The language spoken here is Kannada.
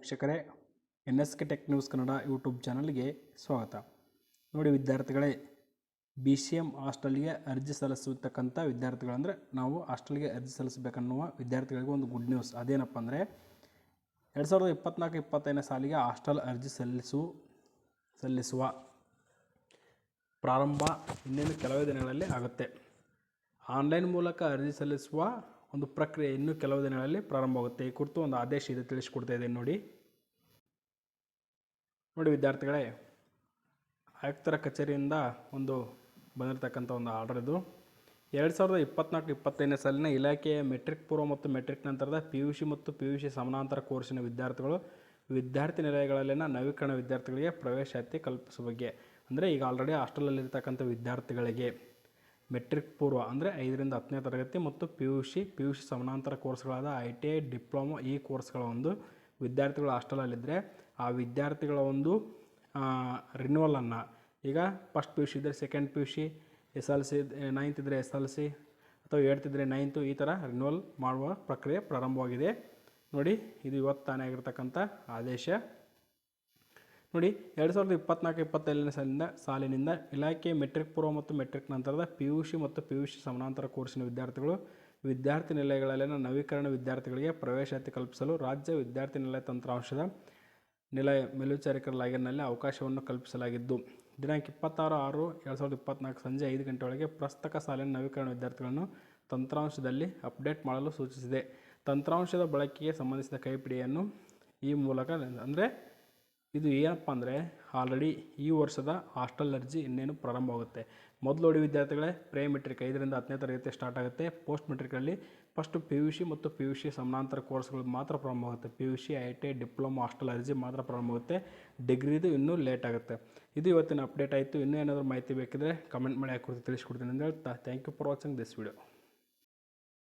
ವೀಕ್ಷಕರೇ, NSK tech news Kannada YouTube ಚಾನಲ್ಗೆ ಸ್ವಾಗತ. ನೋಡಿ ವಿದ್ಯಾರ್ಥಿಗಳೇ, BCM ಹಾಸ್ಟೆಲ್ಗೆ ಅರ್ಜಿ ಸಲ್ಲಿಸತಕ್ಕಂಥ ವಿದ್ಯಾರ್ಥಿಗಳಂದರೆ ನಾವು ಹಾಸ್ಟೆಲ್ಗೆ ಅರ್ಜಿ ಸಲ್ಲಿಸಬೇಕನ್ನುವ ವಿದ್ಯಾರ್ಥಿಗಳಿಗೆ ಒಂದು ಗುಡ್ ನ್ಯೂಸ್. ಅದೇನಪ್ಪ ಅಂದರೆ 2024-25ನೇ ಸಾಲಿಗೆ ಹಾಸ್ಟೆಲ್ ಅರ್ಜಿ ಸಲ್ಲಿಸುವ ಪ್ರಾರಂಭ ಇನ್ನೇನು ಕೆಲವೇ ದಿನಗಳಲ್ಲಿ ಆಗುತ್ತೆ. ಆನ್ಲೈನ್ ಮೂಲಕ ಅರ್ಜಿ ಸಲ್ಲಿಸುವ ಒಂದು ಪ್ರಕ್ರಿಯೆ ಇನ್ನೂ ಕೆಲವು ದಿನಗಳಲ್ಲಿ ಪ್ರಾರಂಭವಾಗುತ್ತೆ. ಈ ಕುರಿತು ಒಂದು ಆದೇಶ ಇದೆ, ತಿಳಿಸ್ಕೊಡ್ತಾ ಇದ್ದೇನೆ ನೋಡಿ ವಿದ್ಯಾರ್ಥಿಗಳೇ, ಆಯುಕ್ತರ ಕಚೇರಿಯಿಂದ ಒಂದು ಬಂದಿರತಕ್ಕಂಥ ಒಂದು ಆರ್ಡರ್ ಇದು. 2024-25ನೇ ಸಾಲಿನ ಇಲಾಖೆಯ ಮೆಟ್ರಿಕ್ ಪೂರ್ವ ಮತ್ತು ಮೆಟ್ರಿಕ್ ನಂತರದ PUC ಮತ್ತು PUC ಸಮಾನಾಂತರ ಕೋರ್ಸಿನ ವಿದ್ಯಾರ್ಥಿಗಳು ವಿದ್ಯಾರ್ಥಿ ನಿಲಯಗಳಲ್ಲಿನ ನವೀಕರಣ ವಿದ್ಯಾರ್ಥಿಗಳಿಗೆ ಪ್ರವೇಶಾತಿ ಕಲ್ಪಿಸುವ ಬಗ್ಗೆ. ಅಂದರೆ ಈಗ ಆಲ್ರೆಡಿ ಹಾಸ್ಟೆಲಲ್ಲಿರ್ತಕ್ಕಂಥ ವಿದ್ಯಾರ್ಥಿಗಳಿಗೆ ಮೆಟ್ರಿಕ್ ಪೂರ್ವ ಅಂದರೆ 5ರಿಂದ 10ನೇ ತರಗತಿ ಮತ್ತು PUC ಸಮಾನಾಂತರ ಕೋರ್ಸ್ಗಳಾದ ITI ಡಿಪ್ಲೊಮೊ ಈ ಕೋರ್ಸ್ಗಳ ಒಂದು ವಿದ್ಯಾರ್ಥಿಗಳು ಹಾಸ್ಟೆಲಲ್ಲಿದ್ದರೆ ಆ ವಿದ್ಯಾರ್ಥಿಗಳ ಒಂದು ರಿನ್ಯೂವಲನ್ನು ಈಗ ಫಸ್ಟ್ PUC ಇದ್ದರೆ ಸೆಕೆಂಡ್ PUC, SLC 9th ಇದ್ದರೆ SLC ಅಥವಾ 8th ಇದ್ದರೆ 9th, ಈ ಥರ ರಿನ್ಯೂವಲ್ ಮಾಡುವ ಪ್ರಕ್ರಿಯೆ ಪ್ರಾರಂಭವಾಗಿದೆ. ನೋಡಿ, ಇದು ಇವತ್ತು ತಾನೇ ಆಗಿರ್ತಕ್ಕಂಥ ಆದೇಶ. ನೋಡಿ, 2024-25ನೇ ಸಾಲಿನಿಂದ ಇಲಾಖೆ ಮೆಟ್ರಿಕ್ ಪೂರ್ವ ಮತ್ತು ಮೆಟ್ರಿಕ್ ನಂತರದ PUC ಮತ್ತು PUC ಸಮಾನಾಂತರ ಕೋರ್ಸಿನ ವಿದ್ಯಾರ್ಥಿಗಳು ವಿದ್ಯಾರ್ಥಿ ನಿಲಯಗಳಲ್ಲಿನ ನವೀಕರಣ ವಿದ್ಯಾರ್ಥಿಗಳಿಗೆ ಪ್ರವೇಶಾತಿ ಕಲ್ಪಿಸಲು ರಾಜ್ಯ ವಿದ್ಯಾರ್ಥಿ ನಿಲಯ ತಂತ್ರಾಂಶದ ನಿಲಯ ಮೇಲ್ವಿಚಾರಕರ ಲಾಗಿನ್ನಲ್ಲಿ ಅವಕಾಶವನ್ನು ಕಲ್ಪಿಸಲಾಗಿದ್ದು, ದಿನಾಂಕ 26/6/2024 ಸಂಜೆ 5 ಗಂಟೆಯೊಳಗೆ ಪ್ರಸಕ್ತ ಸಾಲಿನ ನವೀಕರಣ ವಿದ್ಯಾರ್ಥಿಗಳನ್ನು ತಂತ್ರಾಂಶದಲ್ಲಿ ಅಪ್ಡೇಟ್ ಮಾಡಲು ಸೂಚಿಸಿದೆ. ತಂತ್ರಾಂಶದ ಬಳಕೆಗೆ ಸಂಬಂಧಿಸಿದ ಕೈಪಿಡಿಯನ್ನು ಈ ಮೂಲಕ ಅಂದರೆ ಇದು ಏನಪ್ಪ ಅಂದರೆ ಆಲ್ರೆಡಿ ಈ ವರ್ಷದ ಹಾಸ್ಟೆಲ್ ಅರ್ಜಿ ಇನ್ನೇನು ಪ್ರಾರಂಭವಾಗುತ್ತೆ. ಮೊದಲು ನೋಡಿ ವಿದ್ಯಾರ್ಥಿಗಳೇ, ಪ್ರೇ ಮೆಟ್ರಿಕ್ 5ರಿಂದ 10ನೇ ತರಗತಿ ಸ್ಟಾರ್ಟ್ ಆಗುತ್ತೆ. ಪೋಸ್ಟ್ ಮೆಟ್ರಿಕಲ್ಲಿ ಫಸ್ಟ್ PUC ಮತ್ತು PUC ಸಮಾನಾಂತರ ಕೋರ್ಸ್ಗಳು ಮಾತ್ರ ಪ್ರಾರಂಭವಾಗುತ್ತೆ. PUC ITI ಡಿಪ್ಲೊಮೊ ಹಾಸ್ಟೆಲ್ ಅರ್ಜಿ ಮಾತ್ರ ಪ್ರಾರಂಭವಾಗುತ್ತೆ. ಡಿಗ್ರಿದು ಇನ್ನೂ ಲೇಟ್ ಆಗುತ್ತೆ. ಇದು ಇವತ್ತಿನ ಅಪ್ಡೇಟ್ ಆಯಿತು. ಇನ್ನೂ ಏನಾದರೂ ಮಾಹಿತಿ ಬೇಕಿದ್ರೆ ಕಮೆಂಟ್ ಮಾಡಿ, ಹಾಕಿ ತಿಳಿಸ್ಕೊಡ್ತೀನಿ ಅಂತ ಹೇಳ್ತಾ thank you for watching this video.